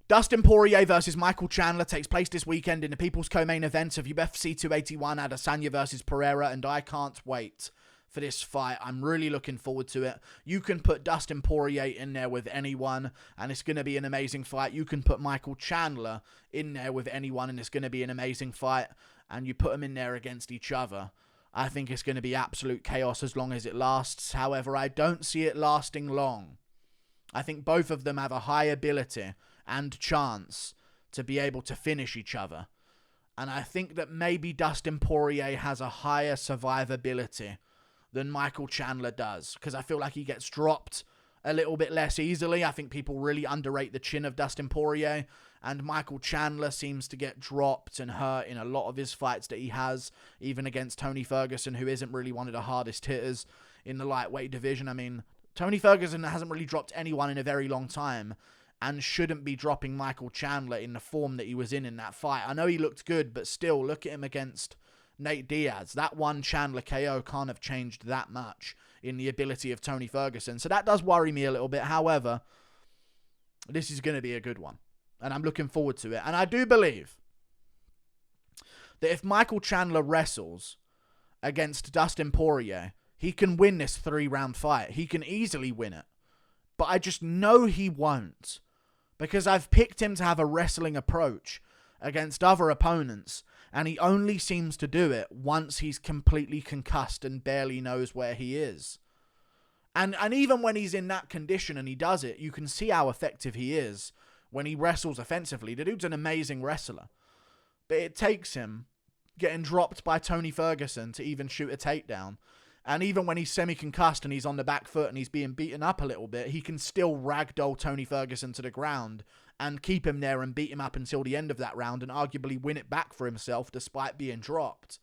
Dustin Poirier versus Michael Chandler takes place this weekend in the People's Co-Main event of UFC 281, Adesanya versus Pereira, and I can't wait for this fight. I'm really looking forward to it. You can put Dustin Poirier in there with anyone, and it's going to be an amazing fight. You can put Michael Chandler in there with anyone, and it's going to be an amazing fight. And you put them in there against each other. I think it's going to be absolute chaos as long as it lasts. However, I don't see it lasting long. I think both of them have a high ability and chance to be able to finish each other. And I think that maybe Dustin Poirier has a higher survivability than Michael Chandler does, because I feel like he gets dropped a little bit less easily. I think people really underrate the chin of Dustin Poirier, and Michael Chandler seems to get dropped and hurt in a lot of his fights that he has, even against Tony Ferguson, who isn't really one of the hardest hitters in the lightweight division. I mean, Tony Ferguson hasn't really dropped anyone in a very long time, and shouldn't be dropping Michael Chandler in the form that he was in that fight. I know he looked good, but still, look at him against Nate Diaz. That one Chandler KO can't have changed that much in the ability of Tony Ferguson. So that does worry me a little bit. However, this is going to be a good one, and I'm looking forward to it. And I do believe that if Michael Chandler wrestles against Dustin Poirier, he can win this 3-round fight. He can easily win it. But I just know he won't, because I've picked him to have a wrestling approach against other opponents, and he only seems to do it once he's completely concussed and barely knows where he is. And even when he's in that condition and he does it, you can see how effective he is when he wrestles offensively. The dude's an amazing wrestler. But it takes him getting dropped by Tony Ferguson to even shoot a takedown. And even when he's semi-concussed and he's on the back foot and he's being beaten up a little bit, he can still ragdoll Tony Ferguson to the ground and keep him there and beat him up until the end of that round and arguably win it back for himself despite being dropped.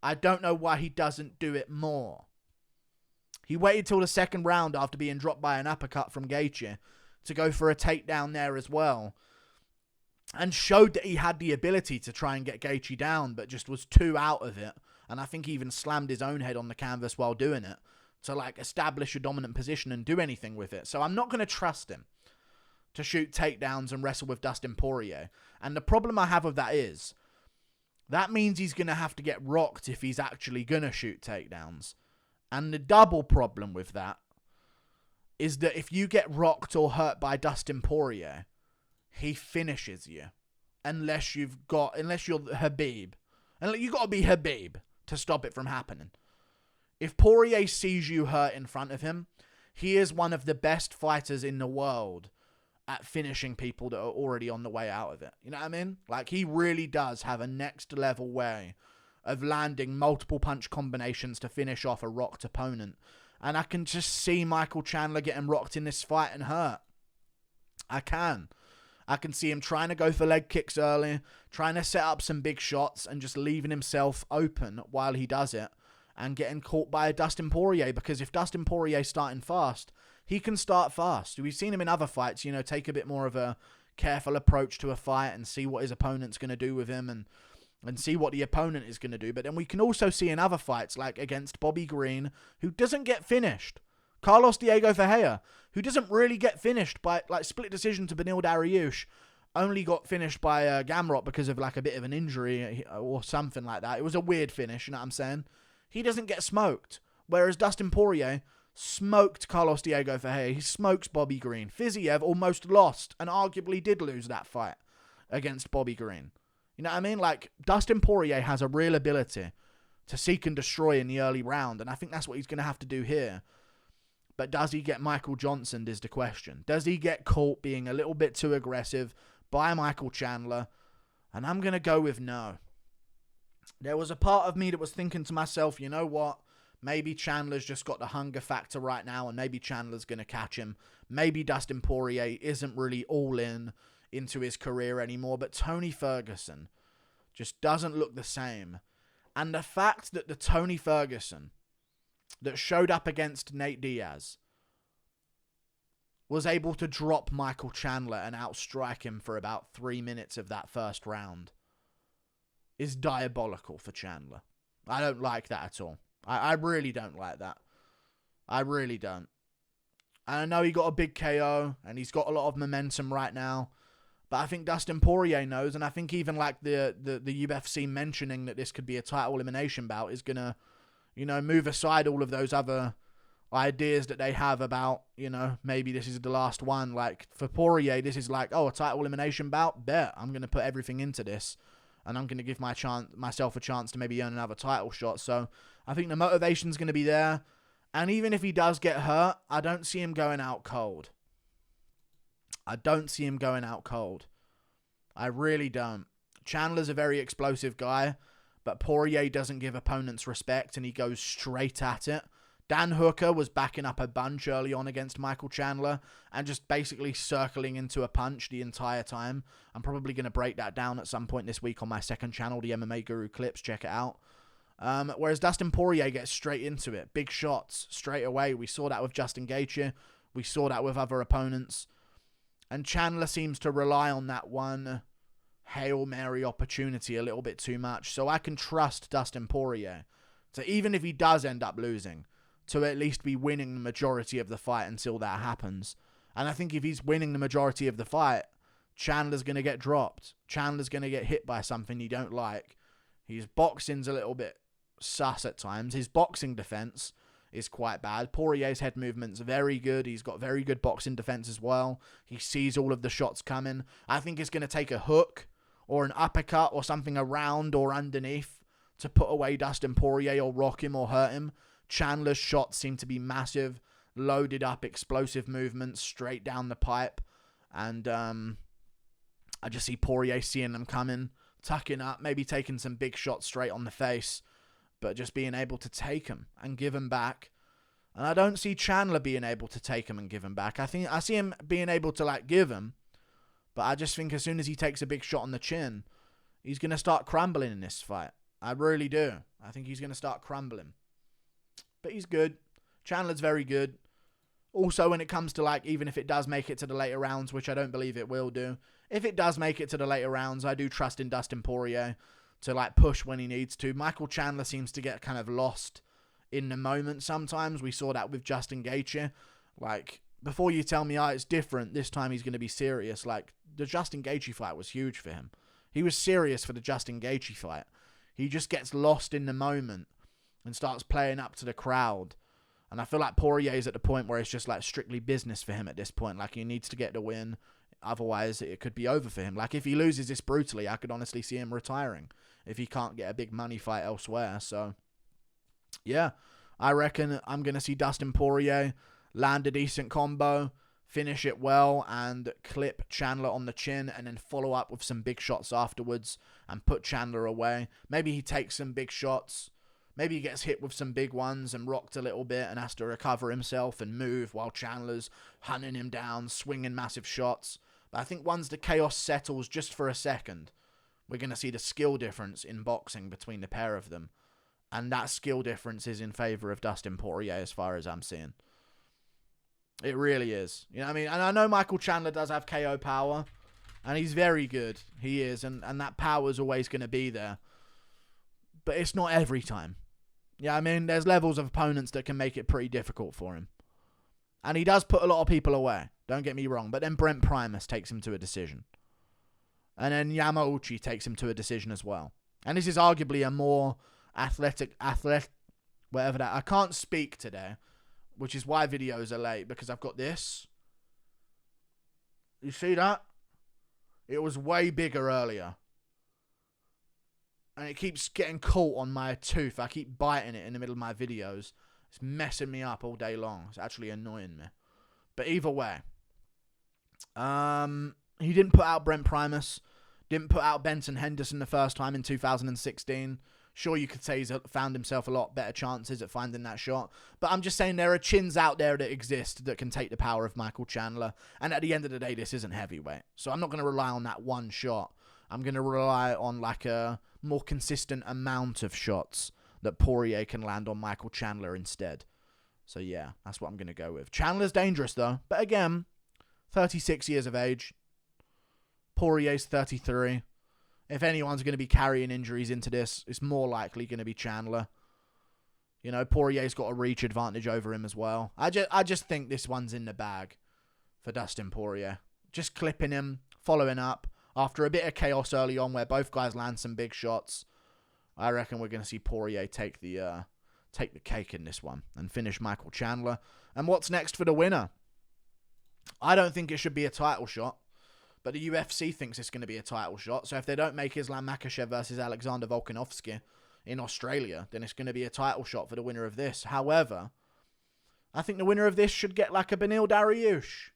I don't know why he doesn't do it more. He waited till the second round after being dropped by an uppercut from Gaethje to go for a takedown there as well, and showed that he had the ability to try and get Gaethje down, but just was too out of it. And I think he even slammed his own head on the canvas while doing it to establish a dominant position and do anything with it. So I'm not going to trust him to shoot takedowns and wrestle with Dustin Poirier. And the problem I have with that is, that means he's going to have to get rocked if he's actually going to shoot takedowns. And the double problem with that is that if you get rocked or hurt by Dustin Poirier, he finishes you. Unless you're Habib. And you got to be Habib to stop it from happening. If Poirier sees you hurt in front of him, he is one of the best fighters in the world at finishing people that are already on the way out of it. You know what I mean? He really does have a next level way of landing multiple punch combinations to finish off a rocked opponent. And I can just see Michael Chandler getting rocked in this fight and hurt. I can see him trying to go for leg kicks early, trying to set up some big shots and just leaving himself open while he does it and getting caught by a Dustin Poirier, because if Dustin Poirier's starting fast, he can start fast. We've seen him in other fights, take a bit more of a careful approach to a fight and see what his opponent's going to do with him and see what the opponent is going to do. But then we can also see in other fights, like against Bobby Green, who doesn't get finished. Carlos Diego Ferreira, who doesn't really get finished by, split decision to Beneil Dariush, only got finished by Gamrot because of, a bit of an injury or something like that. It was a weird finish, you know what I'm saying? He doesn't get smoked. Whereas Dustin Poirier smoked Carlos Diego Ferreira. He smokes Bobby Green. Fiziev almost lost and arguably did lose that fight against Bobby Green. You know what I mean? Dustin Poirier has a real ability to seek and destroy in the early round, and I think that's what he's going to have to do here. But does he get Michael Johnsoned is the question. Does he get caught being a little bit too aggressive by Michael Chandler? And I'm going to go with no. There was a part of me that was thinking to myself, you know what? Maybe Chandler's just got the hunger factor right now, and maybe Chandler's going to catch him. Maybe Dustin Poirier isn't really all into his career anymore, but Tony Ferguson just doesn't look the same. And the fact that the Tony Ferguson that showed up against Nate Diaz was able to drop Michael Chandler and outstrike him for about 3 minutes of that first round is diabolical for Chandler. I don't like that at all. I really don't like that. I really don't. And I know he got a big KO and he's got a lot of momentum right now, But I think Dustin Poirier knows, and I think even like the UFC mentioning that this could be a title elimination bout is going to, move aside all of those other ideas that they have about, maybe this is the last one. Like, for Poirier, this is like, a title elimination bout? Bet. I'm going to put everything into this, and I'm going to give myself a chance to maybe earn another title shot. So I think the motivation's going to be there. And even if he does get hurt, I don't see him going out cold. I really don't. Chandler's a very explosive guy, but Poirier doesn't give opponents respect, and he goes straight at it. Dan Hooker was backing up a bunch early on against Michael Chandler and just basically circling into a punch the entire time. I'm probably going to break that down at some point this week on my second channel, the MMA Guru Clips. Check it out. Whereas Dustin Poirier gets straight into it. Big shots straight away. We saw that with Justin Gaethje. We saw that with other opponents. And Chandler seems to rely on that one Hail Mary opportunity a little bit too much. So I can trust Dustin Poirier to, even if he does end up losing, to at least be winning the majority of the fight until that happens. And I think if he's winning the majority of the fight, Chandler's going to get dropped. Chandler's going to get hit by something he don't like. His boxing's a little bit sus at times. His boxing defense is quite bad. Poirier's head movement's very good. He's got very good boxing defense as well. He sees all of the shots coming. I think it's going to take a hook or an uppercut or something around or underneath to put away Dustin Poirier or rock him or hurt him. Chandler's shots seem to be massive, loaded up, explosive movements straight down the pipe. And I just see Poirier seeing them coming, tucking up, maybe taking some big shots straight on the face, but just being able to take them and give them back. And I don't see Chandler being able to take them and give them back. I see him being able to give them, but I just think as soon as he takes a big shot on the chin, he's going to start crumbling in this fight. I really do. I think he's going to start crumbling. But he's good. Chandler's very good. Also, when it comes to even if it does make it to the later rounds, which I don't believe it will do, if it does make it to the later rounds, I do trust in Dustin Poirier to push when he needs to. Michael Chandler seems to get kind of lost in the moment sometimes. We saw that with Justin Gaethje. Before you tell me, it's different, this time he's going to be serious. The Justin Gaethje fight was huge for him. He was serious for the Justin Gaethje fight. He just gets lost in the moment and starts playing up to the crowd. And I feel like Poirier is at the point where it's just strictly business for him at this point. He needs to get the win. Otherwise, it could be over for him. If he loses this brutally, I could honestly see him retiring if he can't get a big money fight elsewhere. So, yeah, I reckon I'm going to see Dustin Poirier land a decent combo, finish it well, and clip Chandler on the chin, and then follow up with some big shots afterwards and put Chandler away. Maybe he takes some big shots. Maybe he gets hit with some big ones and rocked a little bit and has to recover himself and move while Chandler's hunting him down, swinging massive shots. But I think once the chaos settles just for a second, we're going to see the skill difference in boxing between the pair of them. And that skill difference is in favor of Dustin Poirier as far as I'm seeing. It really is. You know what I mean? And I know Michael Chandler does have KO power, and he's very good. He is, and that power is always going to be there. But it's not every time. Yeah, I mean, there's levels of opponents that can make it pretty difficult for him. And he does put a lot of people away. Don't get me wrong. But then Brent Primus takes him to a decision. And then Yamauchi takes him to a decision as well. And this is arguably a more athletic, whatever that. I can't speak today, which is why videos are late, because I've got this. You see that? It was way bigger earlier. And it keeps getting caught on my tooth. I keep biting it in the middle of my videos. It's messing me up all day long. It's actually annoying me. But either way. He didn't put out Brent Primus. Didn't put out Benson Henderson the first time in 2016. Sure, you could say he's found himself a lot better chances at finding that shot. But I'm just saying there are chins out there that exist that can take the power of Michael Chandler. And at the end of the day, this isn't heavyweight. So I'm not going to rely on that one shot. I'm going to rely on a more consistent amount of shots that Poirier can land on Michael Chandler instead. So yeah, that's what I'm going to go with. Chandler's dangerous though. But again, 36 years of age. Poirier's 33. If anyone's going to be carrying injuries into this, it's more likely going to be Chandler. You know, Poirier's got a reach advantage over him as well. I just think this one's in the bag for Dustin Poirier. just clipping him, following up. After a bit of chaos early on where both guys land some big shots, I reckon we're going to see Poirier take the cake in this one and finish Michael Chandler. And what's next for the winner? I don't think it should be a title shot, but the UFC thinks it's going to be a title shot. So if they don't make Islam Makhachev versus Alexander Volkanovski in Australia, then it's going to be a title shot for the winner of this. However, I think the winner of this should get like a Beneil Dariush.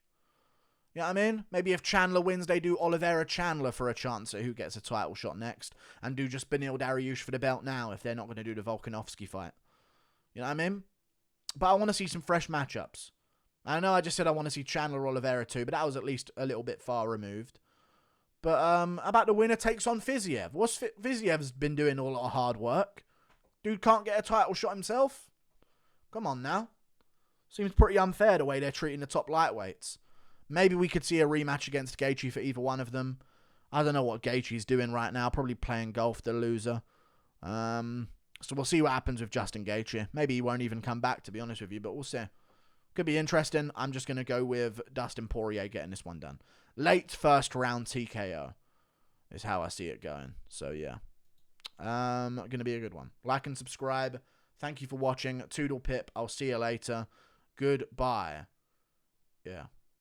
You know what I mean? Maybe if Chandler wins, they do Oliveira Chandler for a chance at who gets a title shot next, and do just Beneil Dariush for the belt now if they're not going to do the Volkanovski fight. You know what I mean? But I want to see some fresh matchups. I know I just said I want to see Chandler Oliveira too, but that was at least a little bit far removed. But about the winner takes on Fiziev. Fiziev's been doing a lot of hard work. Dude can't get a title shot himself. Come on now. Seems pretty unfair the way they're treating the top lightweights. Maybe we could see a rematch against Gaethje for either one of them. I don't know what Gaethje's doing right now. Probably playing golf, the loser. So we'll see what happens with Justin Gaethje. Maybe he won't even come back, to be honest with you, but we'll see. Could be interesting. I'm just going to go with Dustin Poirier getting this one done. Late first round TKO is how I see it going. So, yeah. Going to be a good one. Like and subscribe. Thank you for watching. Toodle pip. I'll see you later. Goodbye. Yeah.